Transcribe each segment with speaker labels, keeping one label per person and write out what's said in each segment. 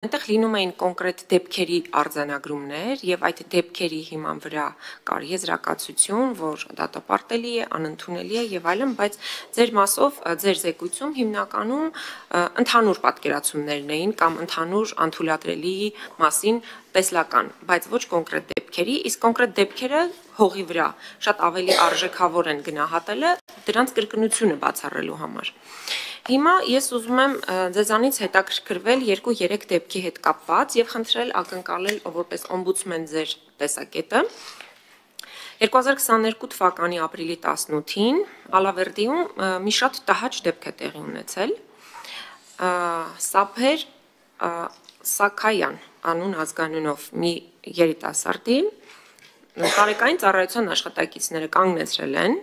Speaker 1: Այնտեղ լինում էին կոնկրետ դեպքերի արձանագրումներ եւ այդ դեպքերի հիման վրա կար եզրակացություն, որ դատապարտելի է, անընդունելի է եւ այլն, բայց ձեր մասով ձեր զեկույցում հիմնականում ընդհանուր պատկերացումներն էին կամ ընդհանուր անթույլատրելի մասին տեսլական, բայց ոչ կոնկրետ դեպքերի, իսկ կոնկրետ դեպքերը հողի վրա շատ ավելի արժեքավոր են գնահատելը դրանց կրկնությունը բացառելու համար։ Հիմա ես ուզում եմ ձեզանից հետաքրքրվել 2-3 դեպքի հետ կապված եւ խնդրել ակնկալել որպես օմբուդսմեն ձեր տեսակետը։ 2022 թվականի ապրիլի 18-ին Ալավերդիում մի շատ տհաճ դեպք է տեղի ունեցել։ Սափեր Սաքայան անուն ազգանունով մի երիտասարդի տարեկային ծառայության աշխատակիցները կանգնեցրել են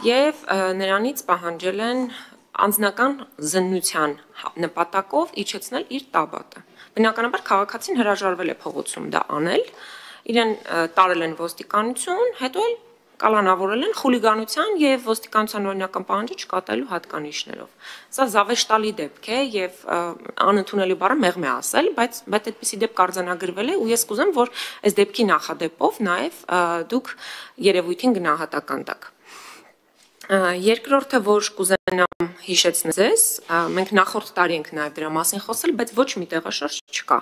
Speaker 1: եւ նրանից պահանջել են անձնական զննության նպատակով իջեցնել իր տաբատը։ Բնականաբար քաղաքացին հրաժարվել է փողոցում դա անել, իրեն տարել են ոստիկանություն, հետո էլ կալանավորել են խուլիգանության եւ ոստիկանության օրինական պահանջը չկատարելու հատկանիշներով։ Սա զավեշտալի դեպք է եւ անընդունելի բառը մեղմ է ասել, բայց այդպիսի դեպք արձանագրվել է ու ես կուզեմ, որ այս դեպքի նախադեպով նաեւ դուք երևույթին գնահատական տաք։ Երկրորդը, որ կուզենամ հիշեցնել ձեզ, մենք նախորդ տարի ենք նաև դրա մասին խոսել, բայց ոչ մի տեղաշարժ չկա։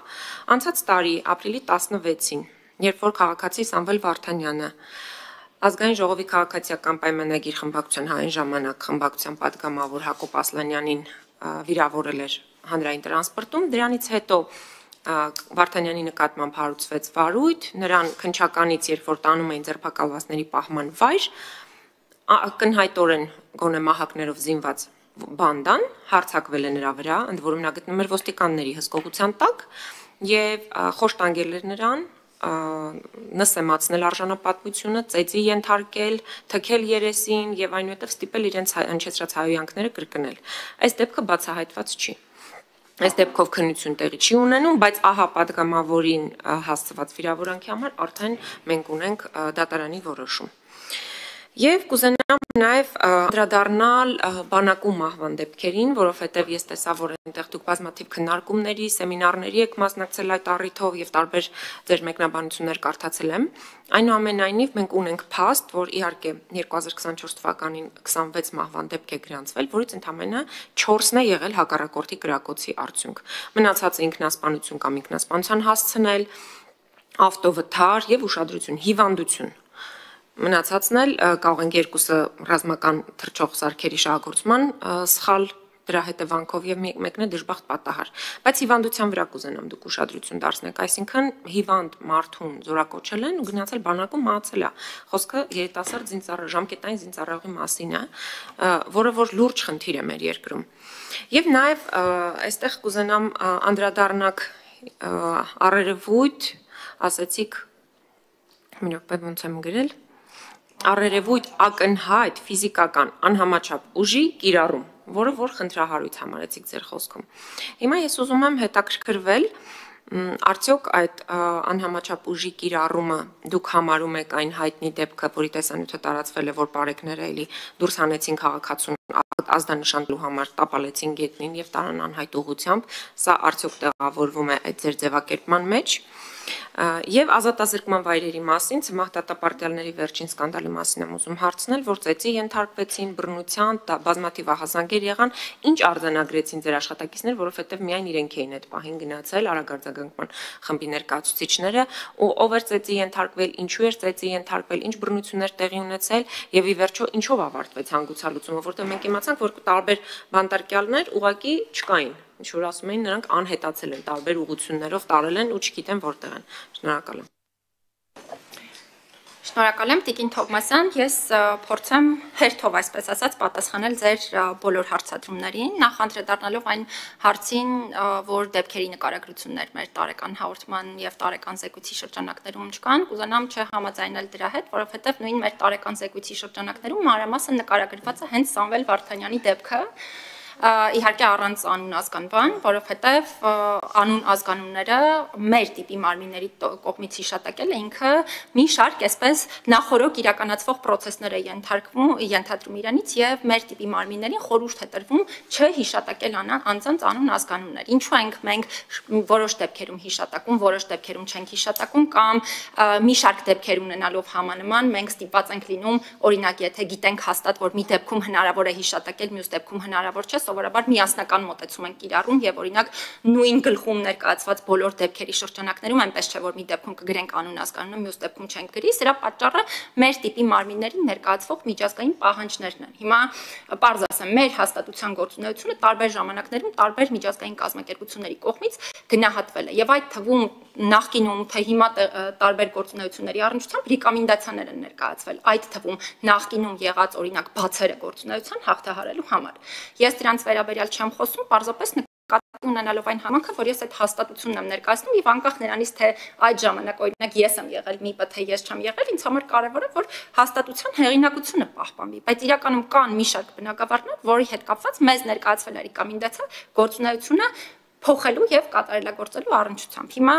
Speaker 1: Անցած տարի ապրիլի 16-ին, երբ որ քաղաքացի Սամվել Վարդանյանը ազգային ժողովի քաղաքացիական պայմանագիր խմբակցության հայն ժամանակ խմբակցության պատգամավոր Հակոբ Ասլանյանին վիրավորել էր հանրային տրանսպորտում, դրանից հետո Վարդանյանի նկատմամբ հարուցվեց վարույթ, նրան քննչականից, երբ որ տանում էին ձերբակալվածների պահման վայր, ակնհայտորեն գոնե մահակներով զինված բանդան հարձակվել է նրա վրա, ընդ որում նա գտնում էր ոստիկանների հսկողության տակ եւ խոշտանգել էր նրան, նսեմացնել արժանապատվությունը, ծեծի ենթարկել, թքել երեսին եւ այնուհետեւ ստիպել իրենց հնչեցրած հայոյանքները կրկնել։ Այս դեպքը բացահայտված չի։ Այս դեպքով քննություն տեղի չի ունենում, բայց ահա պատգամավորին հասցված վիրավորանքի համար արդեն մենք ունենք դատարանի որոշում։ Եվ կուզենամ նաև անդրադառնալ բանակում մահվան դեպքերին, որովհետև ես տեսա, որ այնտեղ դուք բազմաթիվ քննարկումների, սեմինարների եք մասնակցել այդ առիթով եւ տարբեր ձեր մեկնաբանություններ կարդացել եմ։ Այնուամենայնիվ մենք ունենք փաստ, որ իհարկե 2024 թվականին 26 մահվան դեպք է գրանցվել, որից ընդամենը 4-ն է եղել հակառակորդի կրակոցի արդյունք։ Մնացածը ինքնասպանություն կամ ինքնասպանության հասցնել, ավտովթար եւ ուշադրություն, հիվանդություն։ Մնացածն էլ կարող ենք երկուսը ռազմական թռչող սարքերի շահագործման սխալ դրա հետևանքով եւ մեկն է դժբախտ պատահար, բայց հիվանդության վրա կուզենամ դուք ուշադրություն դարձնեք, այսինքն հիվանդ մարդուն զորակոչել են ու գնացել բանակում մահացել է, խոսքը երիտասարդ ժամկետային զինծառայողի մասին է, որը որ լուրջ խնդիր է մեր երկրում։ Եվ նաեւ այստեղ կուզենամ անդրադառնալ առերևույթ, ասացիք մի րոպե ոնց եմ գրել, առերևույթ ակնհայտ ֆիզիկական անհամաչափ ուժի կիրառում, որը որ խնդրահարույց համարեցիք ձեր խոսքում։ Հիմա ես ուզում եմ հետաքրքրվել, արդյոք այդ անհամաչափ ուժի կիրառումը դուք համարում եք այն հայտնի դեպքը, որի տեսանյութը տարածվել է, որ բարեկները էլի դուրս հանեցին քաղաքացուն ազդանշանելու համար, տապալեցին գետնին եւ տարան անհայտ ուղությամբ, սա արդյոք տեղավորվում է այդ ձեր ձևակերպման մեջ։ Եվ ազատազրկման վայրերի մասին, Ցմահ դատապարտյալների վերջին սկանդալի մասին եմ ուզում հարցնել, որ ծեծի ենթարկվեցին, բռնության, բազմաթիվ ահազանգեր եղան, ինչ արձանագրեցին ձեր աշխատակիցներ, որովհետև միայն իրենք էին այդ պահին գնացել արագարձագանքման խմբի ներկայացուցիչները, ու ով էր ծեծի ենթարկվել, ինչու էր ծեծի ենթարկվել, ինչ բռնություններ տեղի ունեցել եւ ի վերջո ինչով ավարտվեց հանգուցալուծումը, որտեղ մենք իմացանք, որ տարբեր բանտարկյալներ ուղղակի չկային։ Ինչ որ ասում էին, նրանք անհետացել են, տարբեր ուղղություններով տարել են ու չգիտեմ որտեղ են։ Շնորհակալ եմ։
Speaker 2: Շնորհակալ եմ, Տիկին Թովմասյան, ես փորձեմ հերթով, այսպես ասած, պատասխանել ձեր բոլոր հարցադրումներին, նախ անդրադառնալով այն հարցին, որ դեպքերի նկարագրություններ մեր տարեկան հաղորդման եւ տարեկան զեկույցի շրջանակներում չկան, կուզենամ չհամաձայնել դրա հետ, որովհետեւ նույն մեր տարեկան զեկույցի շրջանակներում մանրամասն նկարագրված է հենց Սամվել Վարդանյանի դեպքը, իհարկե առանց անուն ազգանվան, որովհետև անուն ազգանունները մեր տիպի մարմինների կողմից հիշատակելը ինքը մի շարք այսպես նախորոք իրականացվող process-ներ է ենթադրում իրանից եւ մեր տիպի մարմիններին խորհուրդ է տրվում չհիշատակել անձանց անուն ազգանուններ։ Ինչու ենք մենք որոշ դեպքերում հիշատակում, որոշ դեպքերում չենք հիշատակում կամ մի շարք դեպքեր ունենալով համանման մենք ստիպված ենք լինում, օրինակ, եթե գիտենք հաստատ, որ մի դեպքում հնարավոր է հիշատակել, մյուս դեպքում հնարավոր չէ, սովորաբար միասնական մոտեցում ենք կիրառում եւ օրինակ նույն գլխում ներկայացված բոլոր դեպքերի շրջանակներում այնպես չէ, որ մի դեպքում կգրենք անուն ազգանունը, մյուս դեպքում չենք գրի, սրա պատճառը մեր տիպի մարմիններին ներկայացվող միջազգային պահանջներն են։ Հիմա պարզ ասեմ, մեր հաստատության գործունեությունը տարբեր ժամանակներում տարբեր միջազգային կազմակերպությունների կողմից գնահատվել է եւ այդ թվում նախկինում թե հիմա տարբեր գործունեությունների առնչությամբ ռեկոմենդացիաներ են ներկայացվել, այդ թվում նախկինում եղած օրինակ բացերը գործունեության հաղթահարելու համար։ Ես դրանց վերաբերյալ չեմ խոսում, պարզապես նկատի ունենալով այն համակը, որ ես այդ հաստատությունն եմ ներկայացնում եւ անկախ նրանից թե այդ ժամանակ օրինակ ես եմ եղել ՄԻՊ-ը թե ես չեմ եղել, ինձ համար կարեւոր է, որ հաստատության հեղինակությունը պահպանվի, բայց իրականում կան մի շարք բնագավառներ, որի հետ կապված մեզ ներկայացվել է ռեկոմենդացիա գործունեությունը փոխելու եւ կատարելագործելու առնչությամբ։ Հիմա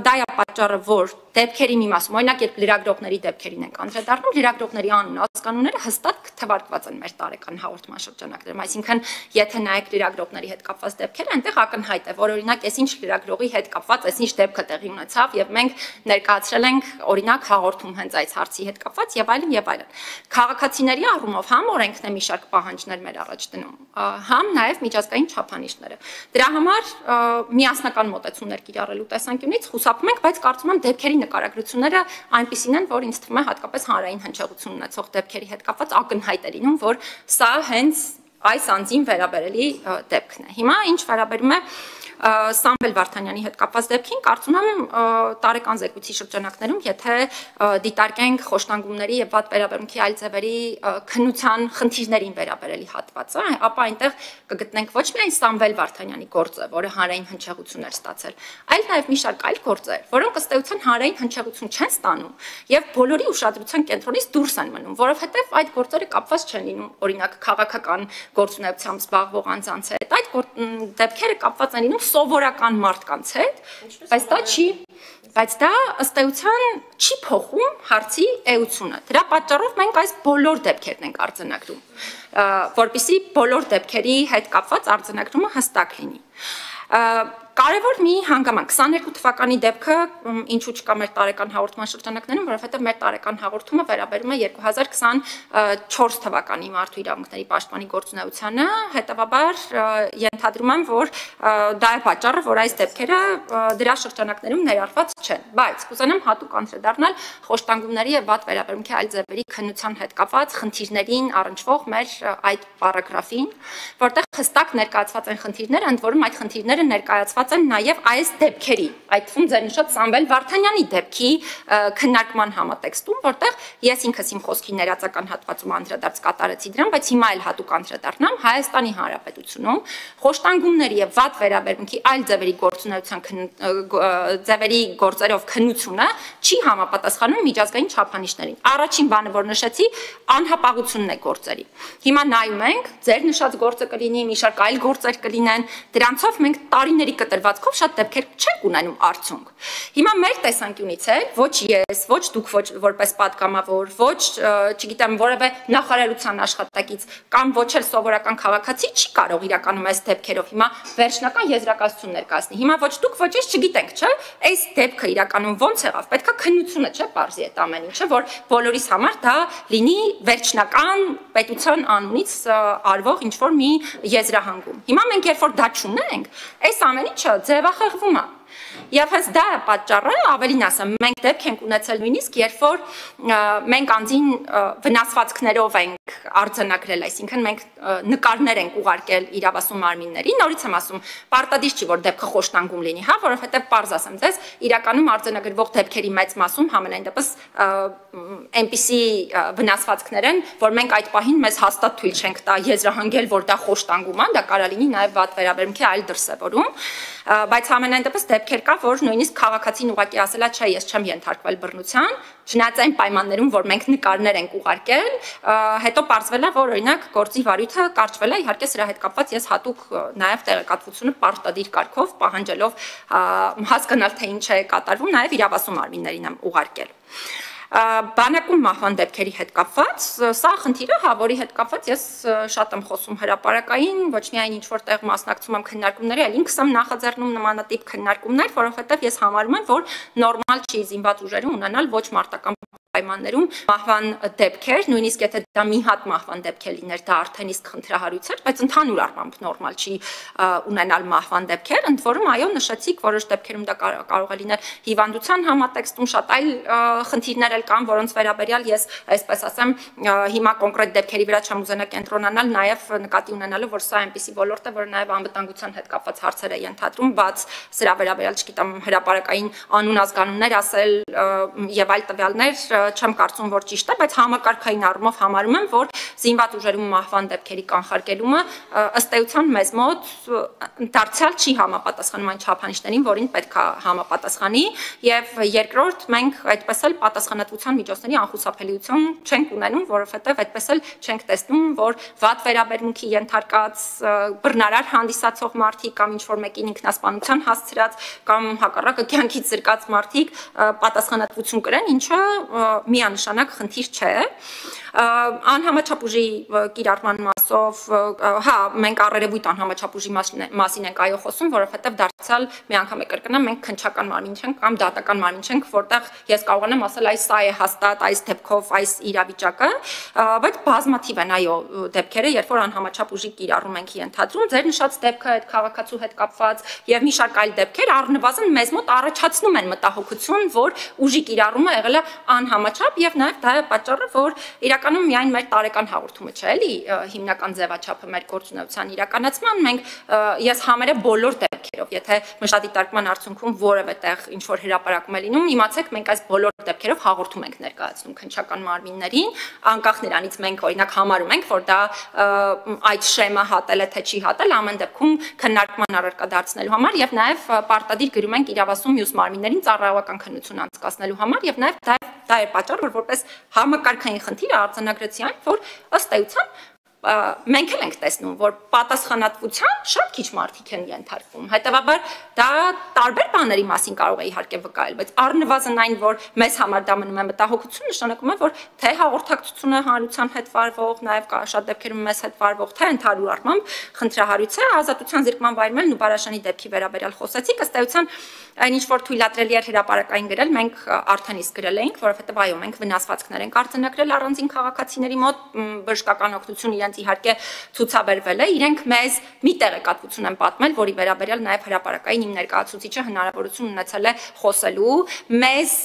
Speaker 2: դա է պատճառը, որ դեպքերի մի մասում, օրինակ, երբ լրագրողների դեպքերին ենք անդրադառնում, լրագրողների անուն ազգանունները հստակ թվարկված են մեր տարեկան հաղորդման շրջանակներում, այսինքն, եթե նայեք լրագրողների հետ կապված դեպքերը, այնտեղ ակնհայտ է, որ օրինակ, այսինչ լրագրողի հետ կապված, այսինչ դեպքը տեղի ունեցավ եւ մենք ներկայացրել ենք օրինակ հաղորդում հենց այս հարցի հետ կապված եւ այլն եւ այլն։ Քաղաքացիների առումով համ օրենքն է մի շարք պահանջներ մեր առաջ դնում, համ նաեւ միջազգային չափանիշները։ Դրա համար միասնական մոտեցումներ կիրառելու տեսանկյունից խուսափում ենք, բայց կարծում եմ դեպքերի նկարագրությունները այնպիսին են, որ ինձ թվում է հատկապես հանրային հնչեղություն ունեցող դեպքերի հետ կապված ակնհայտ է լինում, որ սա հենց այս անձին վերաբերելի դեպքն է։ Հիմա ինչ վերաբերում է Սամվել Վարդանյանի հետ կապված դեպքին, կարծում եմ տարեկան զեկույցի շրջանակներում, եթե դիտարկենք խոշտանգումների եւ վատ վերաբերմունքի այլ ձևերի քննության խնդիրներին վերաբերելի հատվածը, ապա այնտեղ կգտնենք ոչ միայն Սամվել Վարդանյանի գործը, որը հանրային հնչեղություն էր ստացել, այլ նաեւ մի շարք այլ գործեր, որոնք ըստ էության հանրային հնչեղություն չեն ստանում եւ բոլորի ուշադրության կենտրոնից դուրս են մնում, որովհետեւ այդ գործերը կապված չեն լինում, օրինակ քաղաքական գործունեությամբ զբաղվող անձանց հետ, այդ դեպքերը կապված են լինում սովորական մարդկանց հետ, բայց դա ըստ էության չի փոխում հարցի էությունը։ Դրա պատճառով մենք այս բոլոր դեպքերն ենք արձանագրում, որպեսզի բոլոր դեպքերի հետ կապված արձանագրումը հստակ լինի։ Կարևոր մի հանգամանք 22 թվականի դեպքը ինչու չկա մեր տարեկան հաղորդման շրջանակներում, որովհետև մեր տարեկան հաղորդումը վերաբերում է 2024 թվականի մարդու իրավունքների պաշտպանի գործունեությանը, հետևաբար ենթադրում եմ, որ դա է պատճառը, որ այս դեպքերը դրա շրջանակներում ներառված չեն, բայց կուզենամ հատուկ անդրադառնալ խոշտանգումների եւ վատ վերաբերմունքի այլ ձևերի քննության հետ կապված խնդիրներին առնչվող մեր այդ պարագրաֆին, որտեղ հստակ ներկայացված են խնդիրները, ընդ որում այդ խնդիրները ներկայացված են նաև այս դեպքերի, այդ թվում ձեր նշած Սամվել Վարդանյանի դեպքի քննարկման համատեքստում, որտեղ ես ինքս իմ խոսքի ներածական հատվածում անդրադարձ կատարեցի դրան, բայց հիմա էլ հատուկ անդրադառնամ Հայաստանի Հանրապետությունում խոշտանգումների եւ վատ վերաբերմունքի այլ ձևերի գործունեության ձևերի գործերով քննությունը չի համապատասխանում միջազգային չափանիշներին։ Առաջին բանը, որ նշեցի, անհապաղությունն է գործերի։ Հիմա նայում ենք, ձեր նշած գործը կլինի, մի շարք այլ գործեր կլինեն, դրանցով մենք տարիների կտրվածքով շատ դեպքեր չենք ունենում արդյունք։ Հիմա մեր տեսանկյունից է, ոչ ես, ոչ դուք որպես պատգամավոր, ոչ, չգիտեմ, որևէ նախարարության աշխատակից կամ ոչ էլ սովորական քաղաքացի չի կարող իրականում այս դեպքերով հիմա վերջնական եզրակացություն ներկայացնի։ Հիմա ոչ դուք, ոչ ես չգիտենք, չէ՞, այս դեպքը իրականում ոնց եղավ, պետքա քննությունը, չէ՞, բարձի այդ ամեն ինչը, որ բոլորիս համար դա լինի վերջնական պետության անունից արվող ինչ որ մի եզրահանգում։ Հիմա մենք երբ որ դա չունենք, այս ամեն ինչը ձևախեղվում է։ Եվ հենց դա է պատճառը, ավելին ասեմ, մենք դեպք ենք ունեցել նույնիսկ, երբ որ մենք անձին վնասվածքներով ենք արձանագրել, այսինքն մենք նկարներ ենք ուղարկել իրավասու մարմիններին, նորից եմ ասում, պարտադիր չի, որ դեպքը խոշտանգում լինի, հա, որովհետև պարզ ասեմ ձեզ, իրականում արձանագրվող դեպքերի մեծ մասում համենայն դեպս այնպիսի վնասվածքներ են, որ մենք այդ պահին մեզ հաստատ թույլ չենք տա եզրահանգել, որ դա խոշտանգում է, դա կարա լինի նաև վատ վերաբերմունքի այլ դրսևորում, բայց ամենայն դեպս դեպքեր կա, որ նույնիսկ քաղաքացին ուղղակի ասելա, չէ, ես չեմ ենթարկվել բռնության, չնայած այն պայմաններում, որ մենք նկարներ ենք ուղարկել, հետո պարզվել է, որ օրինակ գործի վարույթը կարճվել է, իհարկե սրա հետ կապված ես հատուկ նաև տեղեկատվությունը պարտադիր կարգով պահանջելով հասկանալ, թե ինչ է կատարվում, նաև իրավասու մարմիններին եմ ուղարկել։ Բանակում մահվան դեպքերի հետ կապված, սա խնդիրը, հա, որի հետ կապված ես շատ եմ խոսում հրապարակային, ոչ միայն ինչ որտեղ մասնակցում եմ քննարկումների, այլ ինքս եմ նախաձեռնում նմանատիպ քննարկումներ, որովհետև ես համարում եմ, որ նորմալ չի զինված ուժերում ունենալ ոչ մարտական պայմաններում մահվան դեպքեր, նույնիսկ եթե դա մի հատ մահվան դեպք է լիներ, դա արդեն իսկ խնդրահարույց էր, բայց ընդհանուր առմամբ նորմալ չի ունենալ մահվան դեպքեր, ընդ որում այո նշեցիք, որոշ դեպքերում դա կարող է լինել հիվանդության համատեքստում, շատ այլ խնդիրներ էլ կան, որոնց վերաբերյալ ես այսպես ասեմ, հիմա կոնկրետ դեպքերի վրա չեմ ուզենա կենտրոնանալ, նաև նկատի ունենալով, որ սա այնպիսի ոլորտ է, որը նաև անվտանգության հետ կապված հարցեր է ենթադրում, բաց սրա վերաբերյալ, չգիտեմ, հրապարակային անուն ազգանուններ ասել եւ այլ տվյալներ չեմ կարծում, որ ճիշտ է, բայց համակարգային առումով համարում եմ, որ զինված ուժերում մահվան դեպքերի կանխարգելումը ըստ էության մեզ մոտ դարձյալ չի համապատասխանում այն չափանիշներին, որին պետք է համապատասխանի, եւ երկրորդ մենք այդպես էլ պատասխանատվության միջոցների անխուսափելիություն չենք ունենում, որովհետեւ այդպես էլ չենք տեսնում, որ վատ վերաբերմունքի ենթարկած բռնարար հանդիսացող մարդիկ կամ ինչ որ մեկին ինքնասպանության հասցրած կամ հակառակը կյանքից զրկած մարդիկ պատասխանատվություն կրեն, ինչը միանշանակ խնդիր չէ, անհամաչափ ուժի կիրառման մասով, հա, մենք առերևույթ անհամաչափ ուժի մասին ենք այո խոսում, որովհետև դարձյալ մի անգամ կրկնեմ, մենք քննչական մարմին չենք կամ դատական մարմին չենք, որտեղ ես կարող եմ ասել այս սա է հաստատ, այս դեպքով, այս իրավիճակը, բայց բազմաթիվ են այո դեպքերը, երբ որ անհամաչափ ուժի կիրառում ենք ենթադրում, ձեր նշած դեպքը այդ քաղաքացու հետ կապված եւ մի շարք այլ դեպքեր առնվազն մեզ մոտ առաջացնում են մտահոգություն, որ ուժի կիրառումը եղել է անհամաչափ եւ նաեւ դա է պատճառը, որ իրականում միայն մեր տարեկան հաղորդումը չէ, էլի հիմնական ձևաչափը մեր գործունեության իրականացման, մենք ես համարեմ բոլոր դեպքերով, եթե մշտադիտարկման արդյունքում որևէ տեղ ինչ որ հրապարակում է լինում, իմացեք մենք այս բոլոր դեպքերով հաղորդում ենք ներկայացնում քննչական մարմիններին, անկախ նրանից մենք օրինակ համարում ենք, որ դա այդ շեմը հատել է թե չի հատել, ամեն դեպքում քննարկման առարկա դարձնելու համար եւ նաեւ պարտադիր գրում ենք իրավասու մյուս մարմիններին ծառայողական քննություն անցկացնելու համար եւ նաեւ դա է պատճառը, որ որպես համակարգային խնդիր արձանագրեցի այն, որ ըստ էության մենք էլ ենք տեսնում, որ պատասխանատվության շատ քիչ մարդիկ են ենթարկվում։ Հետևաբար դա տարբեր բաների մասին կարող է իհարկե վկայել, բայց առնվազն այն, որ մեզ համար դա մնում է մտահոգություն, նշանակում է, որ թե հաղորդակցությունը հանրության հետ վարվող, նաև շատ դեպքերում մեզ հետ վարվող, թե ընդհանուր առմամբ խնդրահարույց է, ազատության զրկման վայրում ու Բարաշյանի դեպքի վերաբերյալ խոսեցիք, ըստ էության այն ինչ որ թույլատրելի էր հրապարակային գրել, մենք արդեն իսկ գրել էինք, որովհետև այո, մենք վնասվածքներ ենք արձանագրել առանձին քաղաքացիների մոտ, բժշկական օգնություն իրենց իհարկե ցուցաբերվել է, իրենք մեզ մի տեղեկատվություն են պատմել, որի վերաբերյալ նաև հրապարակային իմ ներկայացուցիչը հնարավորություն ունեցել է խոսելու, մեզ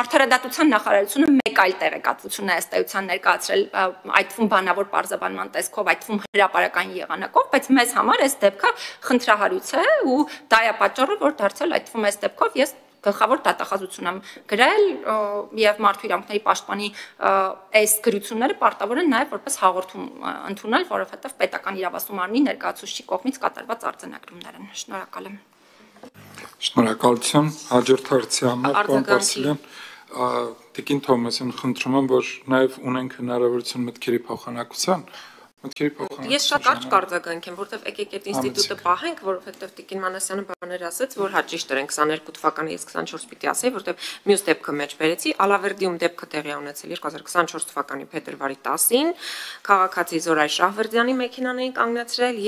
Speaker 2: արդարադատության նախարարությունը մեկ այլ տեղեկատվություն է ըստ էության ներկայացրել, այդ թվում բանավոր պարզաբանման տեսքով, այդ թվում հրապարակային եղանակով, բայց մեզ համար այս դեպքը խնդրահարույց է ու դա է պատճառը, որ դարձյալ այդ թվում այս դեպքով ես գլխավոր դատախազություն եմ գրել եւ մարդու իրավունքների պաշտպանի այս գրությունները պարտավոր են նաեւ որպես հաղորդում ընդունել, որովհետեւ պետական իրավասու մարմնի ներկայացուցիչի կողմից կատարված արձանագրումներ են։ Շնորհակալ եմ։
Speaker 3: Շնորհակալություն։ Հաջորդ հարցի համար պարոն Պարսելյան, Տիկին Թոմասյան, խնդրում եմ, որ նաեւ ունենք հնարավորություն մտքերի փոխանակության։
Speaker 1: Ես շատ կարճ կարձագանք եմ, որովհետև եկեք այդ ինստիտուտը պահենք, որովհետև Տիկին Մանասյանը բաներ ասաց, որ հա ճիշտ էր 22 թվականը ես 24 պիտի ասեի, որովհետև մյուս դեպքը մեջ բերեցի, Ալավերդիում դեպքը տեղի ունեցել 2024 թվականի փետրվարի 10-ին, քաղաքացի Զորայր Շահվերդյանի մեքենան էին կանգնացրել